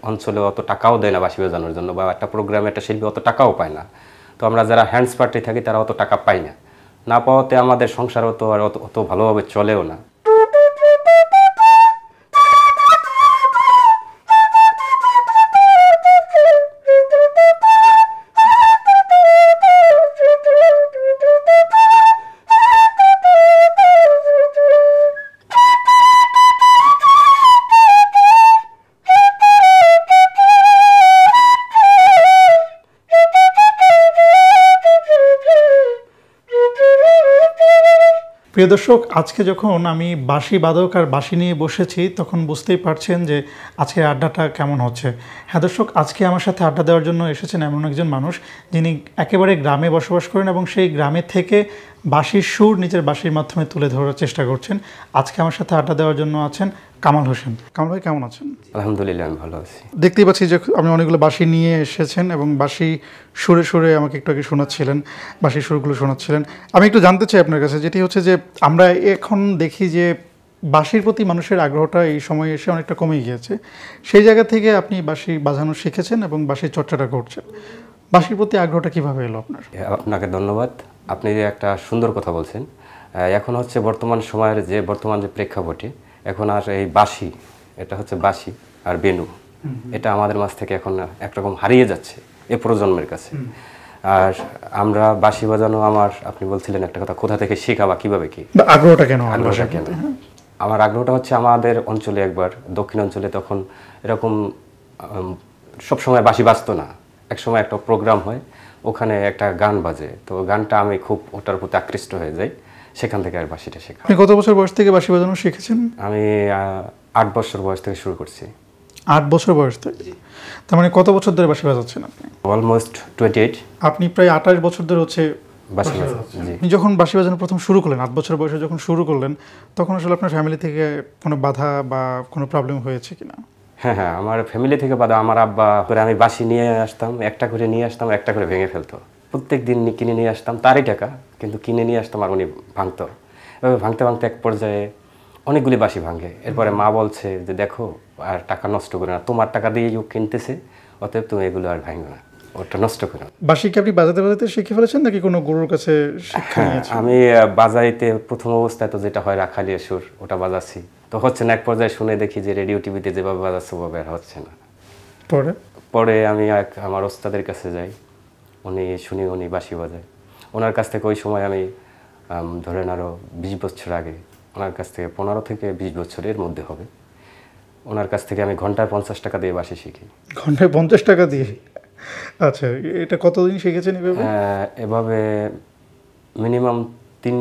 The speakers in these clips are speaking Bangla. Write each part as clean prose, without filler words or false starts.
অঞ্চলে অত টাকাও দেয় না বাঁশি বাজানোর জন্য, বা একটা প্রোগ্রামে একটা শিল্পী অত টাকাও পায় না। তো আমরা যারা হ্যান্ডস পার্টি থাকি তারা অত টাকা পাই না, না পাওয়াতে আমাদের সংসারও তো আর অত ভালোভাবে চলেও না। প্রিয় দর্শক, আজকে যখন আমি বাঁশি বাদক আর বাঁশি নিয়ে বসেছি তখন বুঝতেই পারছেন যে আজকের আড্ডাটা কেমন হচ্ছে। হ্যাঁ দর্শক, আজকে আমার সাথে আড্ডা দেওয়ার জন্য এসেছেন এমন একজন মানুষ যিনি একেবারে গ্রামে বসবাস করেন এবং সেই গ্রামে থেকে বাঁশির সুর নিজের বাঁশির মাধ্যমে তুলে ধরার চেষ্টা করছেন। আজকে আমার সাথে আড্ডা দেওয়ার জন্য আছেন কামাল হোসেন। কামাল ভাই কেমন আছেন? আলহামদুলিল্লাহ, আমি ভালো আছি। দেখতেই পাচ্ছি যে আপনি অনেকগুলো বাঁশি নিয়ে এসেছেন এবং বাঁশি সুরে সুরে আমাকে একটু আগে শোনাচ্ছিলেন, বাঁশির সুরগুলো শোনাচ্ছিলেন। আমি একটু জানতে চাই আপনার কাছে, যেটি হচ্ছে যে আমরা এখন দেখি যে বাঁশির প্রতি মানুষের আগ্রহটা এই সময়ে এসে অনেকটা কমে গিয়েছে। সেই জায়গা থেকে আপনি বাঁশি বাজানো শিখেছেন এবং বাঁশির চর্চাটা করছেন। বাঁশির প্রতি আগ্রহটা কীভাবে এলো আপনার? আপনাকে ধন্যবাদ, আপনি একটা সুন্দর কথা বলছেন। এখন হচ্ছে বর্তমান সময়ের যে প্রেক্ষাপটে এখন আর এই বাঁশি, এটা হচ্ছে বাঁশি আর বেনু, এটা আমাদের মাঝ থেকে এখন একরকম হারিয়ে যাচ্ছে এ প্রজন্মের কাছে। আর আমরা বাঁশি বাজানো, আপনি বলছিলেন একটা কথা, কোথা থেকে শেখা বা কীভাবে কি আগ্রহটা কেন? আমার আগ্রহটা হচ্ছে আমাদের অঞ্চলে একবার দক্ষিণ অঞ্চলে তখন এরকম সবসময় বাঁশি বাজতো না। একসময় একটা প্রোগ্রাম হয়, ওখানে একটা গান বাজে, তো গানটা আমি খুব ওটার প্রতি আকৃষ্ট হয়ে যাই, সেখান থেকে আর বাঁশিটা শেখা। আপনি কত বছর বয়স থেকে বাঁশি বাজানো শিখেছেন? আমি 8 বছর বয়স থেকে শুরু করছি। 8 বছর বয়স থেকে? তার মানে কত বছর ধরে বাঁশি বাজাচ্ছেন আপনি? অলমোস্ট 28। আপনি প্রায় 28 বছর ধরে হচ্ছে বাঁশি বাজাচ্ছেন। আপনি যখন বাঁশি বাজানো প্রথম শুরু করলেন, 8 বছর বয়সে যখন শুরু করলেন, তখন আসলে আপনার ফ্যামিলি থেকে কোনো বাধা বা কোনো প্রবলেম হয়েছে কিনা? হ্যাঁ, আমার ফ্যামিলি থেকে বাধা। আমার আব্বা করে আমি বাঁশি নিয়ে আসতাম, একটা করে নিয়ে আসতাম, একটা করে ভেঙে ফেলতো। প্রত্যেক দিন কিনে নিয়ে আসতাম, তারই টাকা, কিন্তু কিনে নিয়ে আসতাম আর উনি ভাঙতো। এভাবে ভাঙতে ভাঙতে এক পর্যায়ে অনেকগুলি বাঁশি ভাঙে। এরপরে মা বলছে যে দেখো, আর টাকা নষ্ট করে না, তোমার টাকা দিয়ে কিনতেছে, অতএব তুমি এগুলো আর ভাঙো না, ওটা নষ্ট করো। বাঁশি কি আপনি বাজাতে বাজাতে শিখে ফেলেছেন নাকি কোনো গুরুর কাছে শিক্ষা নিয়েছেন? আমি বাজাইতে প্রথম অবস্থায় তো যেটা হয় রাখালিয়া সুর, ওটা বাজাচ্ছি, তো হচ্ছে না। এক পর্যায়ে শুনে দেখি যে রেডিও টিভিতে যেভাবে বাজাচ্ছে ওভাবে আর হচ্ছে না। পরে আমি আমার ওস্তাদের কাছে যাই, উনি বাঁশি বাজায়। ওনার কাছ থেকে ওই সময় আমি ধরেন আরও 20 বছর আগে, ওনার কাছ থেকে 15 থেকে 20 বছরের মধ্যে হবে, ওনার কাছ থেকে আমি ঘন্টায় 50 টাকা দিয়ে বাঁশি শিখি। ঘন্টায় 50 টাকা দিয়ে? আচ্ছা, এটা কতদিন শিখেছেন এভাবে? এভাবে মিনিমাম 3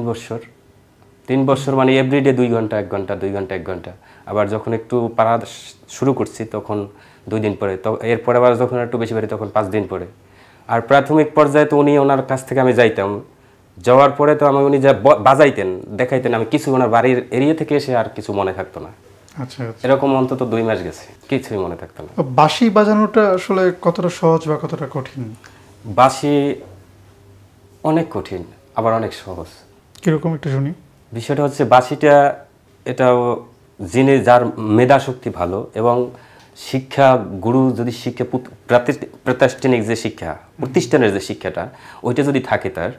বছর, মানে এভরিডে 2 ঘন্টা 1 ঘন্টা, 2 ঘন্টা 1 ঘন্টা। আবার যখন একটু পারা শুরু করছি তখন 2 দিন পরে, তো এরপরে আবার যখন একটু বেশি পারি তখন 5 দিন পরে। আর প্রাথমিক পর্যায়ে তো ওনার কাছ থেকে আমি যাইতাম, যাওয়ার পরে তো উনি যা বাজাইতেন দেখাইতেন, আমি কিছু ওনার বাড়ির এরিয়া থেকে এসে আর কিছু মনে থাকতো না। আচ্ছা, এরকম অন্তত 2 মাস গেছে, কিছুই মনে থাকতো না। বাঁশি বাজানোটা আসলে কতটা সহজ বা কতটা কঠিন? বাঁশি অনেক কঠিন, আবার অনেক সহজ। কিরকম একটু শুনি। বিষয়টা হচ্ছে বাঁশিটা, এটাও যার মেধা শক্তি ভালো এবং শিক্ষা গুরু যদি শিক্ষা প্রাতিষ্ঠানিক যে শিক্ষা, প্রতিষ্ঠানের যে শিক্ষাটা, ওইটা যদি থাকে তার,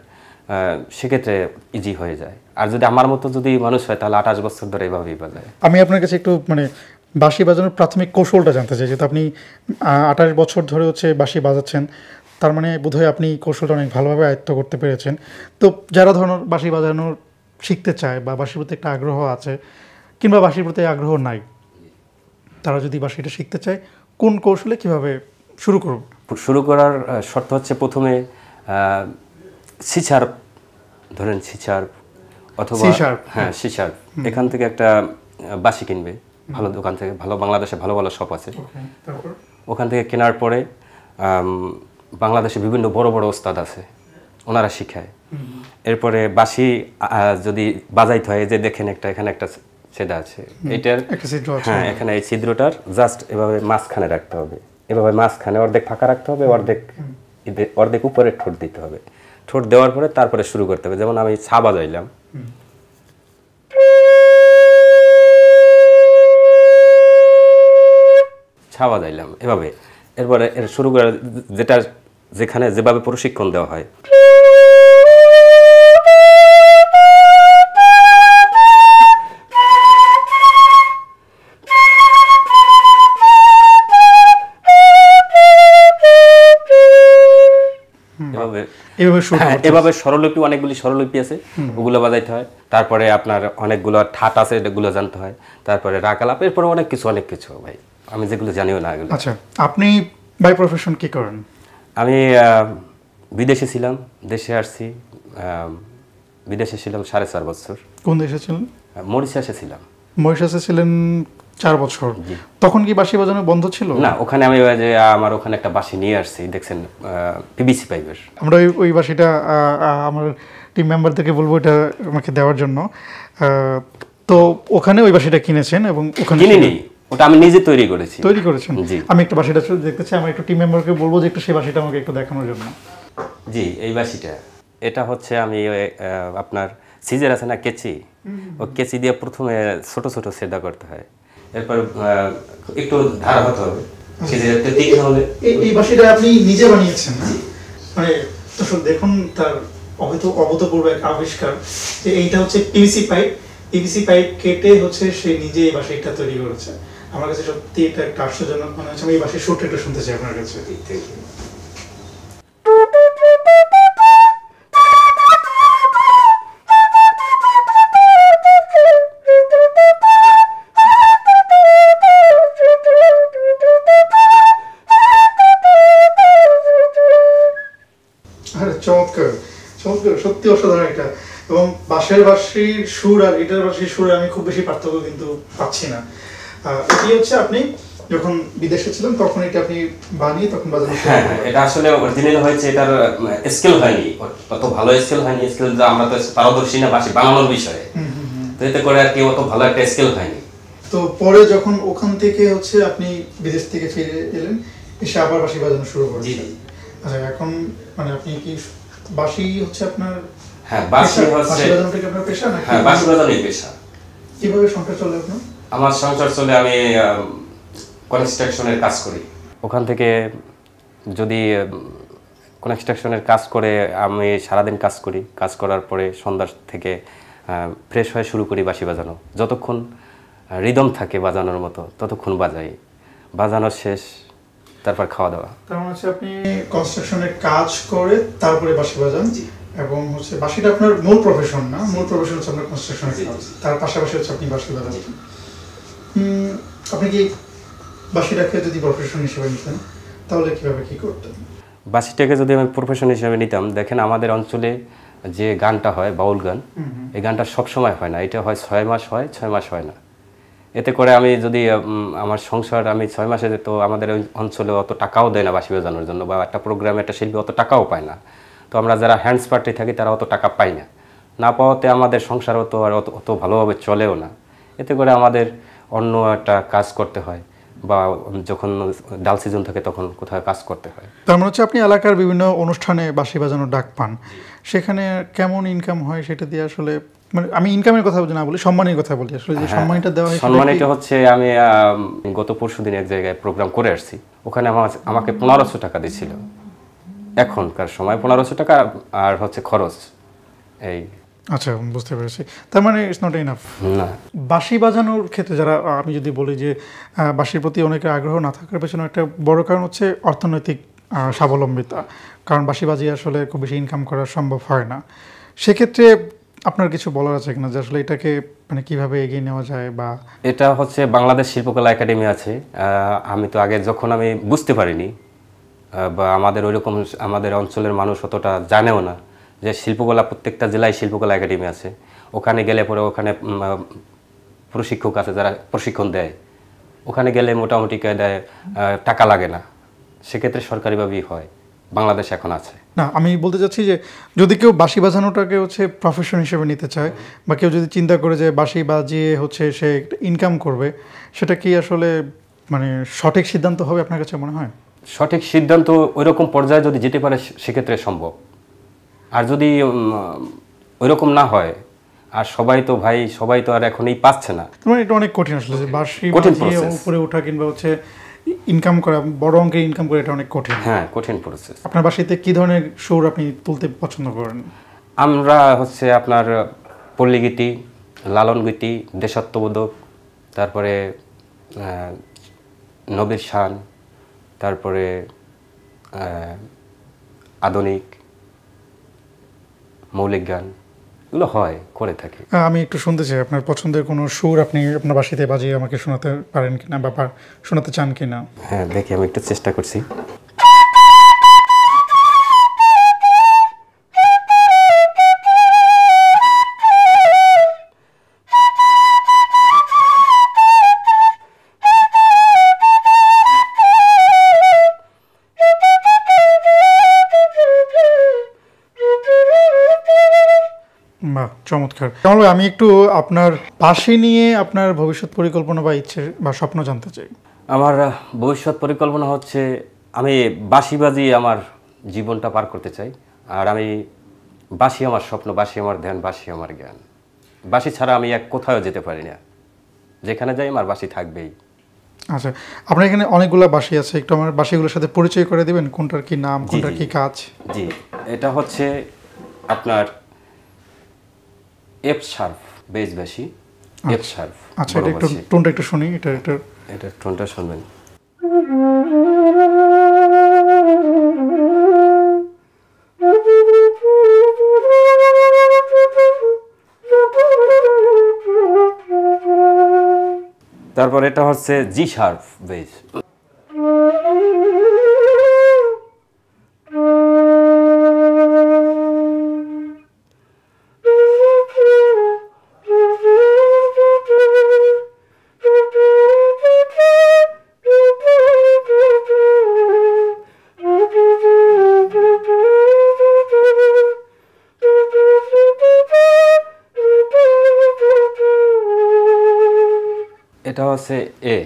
সেক্ষেত্রে ইজি হয়ে যায়। আর যদি আমার মতো যদি মানুষ হয় তাহলে 28 বছর ধরে এভাবেই বাজায়। আমি আপনার কাছে একটু বাঁশি বাজানোর প্রাথমিক কৌশলটা জানতে চাই। যেহেতু আপনি 28 বছর ধরে হচ্ছে বাঁশি বাজাচ্ছেন, তার মানে বোধহয় আপনি কৌশলটা অনেক ভালোভাবে আয়ত্ত করতে পেরেছেন। তো যারা ধরুন বাঁশি বাজানোর শিখতে চায় বা বাঁশির প্রতি একটা আগ্রহ আছে কিংবা বাঁশির প্রতি আগ্রহ নাই, তারা যদি বাঁশিটা শিখতে চায় কোন কৌশলে কিভাবে শুরু করব? শুরু করার শর্ত হচ্ছে প্রথমে সিচার, ধরেন সিচার অথবা সিচার, এখান থেকে একটা বাঁশি কিনবে ভালো দোকান থেকে, ভালো বাংলাদেশে ভালো ভালো শপ আছে, ওখান থেকে কেনার পরে বাংলাদেশে বিভিন্ন বড় বড় ওস্তাদ আছে, ওনারা শিখায়। এরপরে বাঁশি যদি বাজাইতে হয়, যে দেখেন এখানে একটা ছেদা আছে, এইটার হ্যাঁ, এখানে এই ছিদ্রটার জাস্ট এভাবে মাঝখানে রাখতে হবে, এভাবে মাঝখানে অর্ধেক ফাঁকা রাখতে হবে, অর্ধেক উপরে ঠোঁট দিতে হবে। ঠোঁট দেওয়ার পরে তারপরে শুরু করতে হবে। যেমন আমি ছা বাজাইলাম, ছা বাজাইলাম এভাবে। এরপরে এর শুরু করে যেটা যেখানে যেভাবে প্রশিক্ষণ দেওয়া হয় এভাবে স্বরলিপি, অনেকগুলি স্বরলিপি আছে, ওগুলো বাজাইতে হয়। তারপরে আপনার অনেকগুলো ঠাট আছে, এগুলো জানতে হয়। তারপরে রাগ আলাপ, এরপরে অনেক কিছু ভাই, আমি যেগুলো জানিও না এগুলো। আচ্ছা, আপনি বাই প্রফেশন কি করেন? আমি বিদেশে ছিলাম, দেশে আসছি। বিদেশে ছিলাম 4.5 বছর। কোন দেশে ছিলেন? মরিশাসে ছিলাম। মরিশাসে ছিলেন 4 বছর। তখন কি বাঁশি বাজানো বন্ধ ছিল? না, ওখানে আমি যে আমার ওখানে একটা বাঁশি নিয়ে আসছি, দেখছেন, পিভিসি পাইপের। আমরা ওই বাঁশিটা আমার টিম মেম্বারদেরকে বলবো এটা আমাকে দেওয়ার জন্য। তো ওখানে ওই বাঁশিটা কিনেছেন এবং ওখানে কিনিনি, ওটা আমি নিজে তৈরি করেছেন? আমি একটু বাঁশিটা দেখতে চাই, আমার একটু টিম মেম্বারকে বলবো যে একটু সেই বাঁশিটা আমাকে একটু দেখানোর জন্য। জি, এই বাঁশিটা, এটা হচ্ছে আমি আপনার সিজার আছে না, কেচি, ও কেচি দিয়ে প্রথমে ছোট ছোট সেদা করতে হয়, এরপর একটু ধার হতে হবে, সিজারটা তীক্ষ্ণ হবে। এই বাঁশিটা আপনি নিজে বানিয়েছেন না? মানে দর্শক দেখুন তার অভূতপূর্ব এক আবিষ্কার, যে এইটা হচ্ছে পিভিসি পাইপ কেটে হচ্ছে সে নিজে এই বাঁশিটা তৈরি করেছে। আমার কাছে সত্যি এটা একটা আশ্চর্যজনক মনে হচ্ছে। আমি এই বাঁশির সুরটা একটু শুনতে চাই আপনার কাছে। চমৎকার চমৎকার, সত্যি অসাধারণ এটা। এবং বাঁশির সুর আর এটার বাঁশির সুরে আমি খুব বেশি পার্থক্য কিন্তু পাচ্ছি না। এটি হচ্ছে আপনি যখন বিদেশে ছিলেন তখন এটা আপনি বানিয়ে তখন বাজানো? হ্যাঁ, এটা আসলে অরিজিনাল হয়েছে, এটার স্কেল হয়নি, অত ভালো স্কেল হয়নি। স্কেল আমরা তো পারদর্শী না বাঁশি বানানোর বিষয়ে, তো এতে করে আর কি অত ভালো একটা স্কেল হয়নি। তো পরে যখন ওখান থেকে হচ্ছে আপনি বিদেশ থেকে ফিরে এলেন, এসে আবার বাঁশি বাজানো শুরু করেছেন। আচ্ছা, এখন মানে আপনি কি বাঁশি হচ্ছে আপনার? হ্যাঁ, বাঁশি হচ্ছে বাঁশি বাজানোটা কি আপনার পেশা নাকি? হ্যাঁ, বাঁশি বাজানোই পেশা। কিভাবে সংসার চলে আপনার? আমার সংসার চলে, আমি কনস্ট্রাকশনের কাজ করি। ওখান থেকে যদি কনস্ট্রাকশনের কাজ করে আমি সারাদিন কাজ করি, কাজ করার পরে সন্ধ্যা থেকে ফ্রেশ হয়ে শুরু করি বাঁশি বাজানো। যতক্ষণ রিদম থাকে বাজানোর মতো ততক্ষণ বাজাই, বাজানোর শেষ, তারপর খাওয়া দাওয়া। তার মানে হচ্ছে আপনি কনস্ট্রাকশনের কাজ করে তারপরে বাঁশি বাজান, এবং হচ্ছে বাঁশিটা আপনার মূল প্রফেশন না? মূল প্রফেশন হচ্ছে আপনার কনস্ট্রাকশনের কাজ, তার পাশাপাশি হচ্ছে আপনি বাঁশি বাজান। আপনি কি বাঁশিটাকে যদি প্রফেশন হিসেবে নিতেন তাহলে কিভাবে কি করতেন? বাঁশিটাকে যদি আমি প্রফেশন হিসেবে নিতাম, দেখেন আমাদের অঞ্চলে যে গানটা হয় বাউল গান, এই গানটা সবসময় হয় না, এটা হয় 6 মাস হয়, 6 মাস হয় না। এতে করে আমি যদি আমার সংসার, আমি 6 মাসে, তো আমাদের অঞ্চলে অত টাকাও দেয় না বাঁশি বাজানোর জন্য, বা একটা প্রোগ্রামে একটা শিল্পী অত টাকাও পায় না। তো আমরা যারা হ্যান্ডস পার্টি থাকি তারা অত টাকা পাই না, না পাওয়াতে আমাদের সংসার অত ভালোভাবে চলেও না। এতে করে আমাদের অন্য একটা কাজ করতে হয়, বা যখন ডাল সিজন থাকে তখন কোথাও কাজ করতে হয়। তার মানে হচ্ছে আপনি এলাকার বিভিন্ন অনুষ্ঠানে বাঁশি বাজানোর ডাক পান, সেখানে কেমন ইনকাম হয় সেটা দিয়ে আসলে, মানে আমি ইনকামের কথা না বলি, সম্মানের কথা বলি আসলে, যে সম্মানটা দেওয়া হয়। সম্মানটা হচ্ছে, আমি গত পরশুদিন এক জায়গায় প্রোগ্রাম করে আসছি, ওখানে আমাকে 1500 টাকা দিয়েছিল। এখনকার সময় 1500 টাকা আর হচ্ছে খরচ এই। আচ্ছা, বুঝতে পেরেছি। তার মানে ইটস নট ইনাফ। না, বাঁশি বাজানোর ক্ষেত্রে যারা, আমি যদি বলি যে বাঁশির প্রতি অনেকের আগ্রহ না থাকার পেছনে একটা বড় কারণ হচ্ছে অর্থনৈতিক স্বাবলম্বিতা, কারণ বাঁশি বাজিয়ে আসলে খুব বেশি ইনকাম করা সম্ভব হয় না। সেক্ষেত্রে আপনার কিছু বলার আছে কিনা যে আসলে এটাকে মানে কিভাবে এগিয়ে নেওয়া যায়? বা এটা হচ্ছে বাংলাদেশ শিল্পকলা একাডেমি আছে, আমি তো আগে যখন আমি বুঝতে পারিনি, বা আমাদের অঞ্চলের মানুষ অতটা জানেও না যে শিল্পকলা, প্রত্যেকটা জেলায় শিল্পকলা একাডেমি আছে। ওখানে গেলে পরে ওখানে প্রশিক্ষক আছে যারা প্রশিক্ষণ দেয়, ওখানে গেলে মোটামুটি দেয়, টাকা লাগে না, সেক্ষেত্রে সরকারিভাবেই হয়। বাংলাদেশ এখন আছে না, আমি বলতে চাচ্ছি যে যদি কেউ বাঁশি বাজানোটাকে হচ্ছে প্রফেশন হিসেবে নিতে চায়, বা কেউ যদি চিন্তা করে যে বাঁশি বাজিয়ে হচ্ছে সে ইনকাম করবে, সেটা কি আসলে মানে সঠিক সিদ্ধান্ত হবে আপনার কাছে মনে হয়? সঠিক সিদ্ধান্ত ওইরকম পর্যায়ে যদি যেতে পারে সেক্ষেত্রে সম্ভব। আর যদি ওইরকম না হয়, আর সবাই তো আর এখন এই পাচ্ছে না। মানে এটা অনেক কঠিন আসলে, যে বাঁশি বাজিয়ে উপরে ওঠা কিংবা হচ্ছে ইনকাম করা, বড় অঙ্কের ইনকাম করে এটা অনেক কঠিন। হ্যাঁ, কঠিন প্রসেস। আপনার বাসাতে কি ধরনের সুর আপনি তুলতে পছন্দ করেন? আমরা হচ্ছে আপনার পল্লী গীতি, লালন গীতি, দেশাত্মবোধক, তারপরে নবীর শান, তারপরে আধুনিক মৌলিক গান, এগুলো হয়, করে থাকি। আমি একটু শুনতে চাই আপনার পছন্দের কোনো সুর আপনি আপনার বাসাতে বাজিয়ে আমাকে শোনাতে পারেন কিনা বা শোনাতে চান কিনা? হ্যাঁ, দেখি, আমি একটু চেষ্টা করছি। বাহ, চমৎকার। কামাল ভাই, আমি একটু আপনার বাঁশি নিয়ে আপনার ভবিষ্যৎ পরিকল্পনা বা ইচ্ছে বা স্বপ্ন জানতে চাই। আমার ভবিষ্যৎ পরিকল্পনা হচ্ছে আমি বাঁশি বাজিয়ে আমার জীবনটা পার করতে চাই। আর আমি বাঁশি আমার স্বপ্ন, বাঁশি আমার ধ্যান, বাঁশি আমার জ্ঞান। বাঁশি ছাড়া আমি কোথাও যেতে পারি না, যেখানে যাই আমার বাঁশি থাকবেই। আচ্ছা, আপনার এখানে অনেকগুলো বাঁশি আছে, একটু আমার বাঁশিগুলোর সাথে পরিচয় করে দেবেন, কোনটার কি নাম, কোনটার কি কাজ? জি, এটা হচ্ছে আপনার এফ শার্প বেস বাঁশি, এফ শার্প। আচ্ছা, এটা একটু টোনটা একটু শুনি, এটা টোনটা শুনবেন। তারপর এটা হচ্ছে জি শার্প বেস। এটা হচ্ছে এ।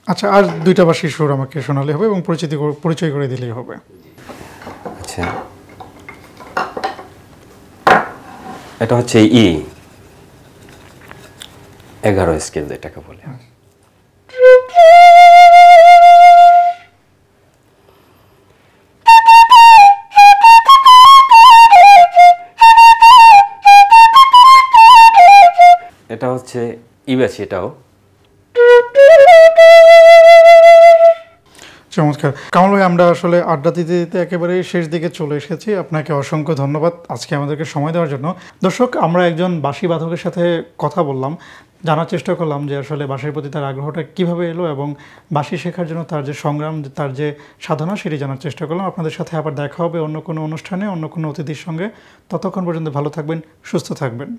আচ্ছা, আর দুইটা বাঁশির সুর আমাকে শোনালে হবে এবং পরিচয় করে দিলেই হবে। আচ্ছা, এটা হচ্ছে ই 11 স্কেল যেটাকে বলে। এটা হচ্ছে ই বাঁশি, এটাও। চমৎকার। কামাল ভাই, আমরা আসলে আড্ডা দিতে দিতে একেবারে শেষ দিকে চলে এসেছি। আপনাকে অসংখ্য ধন্যবাদ আজকে আমাদেরকে সময় দেওয়ার জন্য। দর্শক, আমরা একজন বাঁশি বাদকের সাথে কথা বললাম, জানার চেষ্টা করলাম যে আসলে বাঁশির প্রতি তার আগ্রহটা কীভাবে এলো এবং বাঁশি শেখার জন্য তার যে সংগ্রাম, তার যে সাধনা, সেটি জানার চেষ্টা করলাম। আপনাদের সাথে আবার দেখা হবে অন্য কোনো অনুষ্ঠানে, অন্য কোনো অতিথির সঙ্গে। ততক্ষণ পর্যন্ত ভালো থাকবেন, সুস্থ থাকবেন।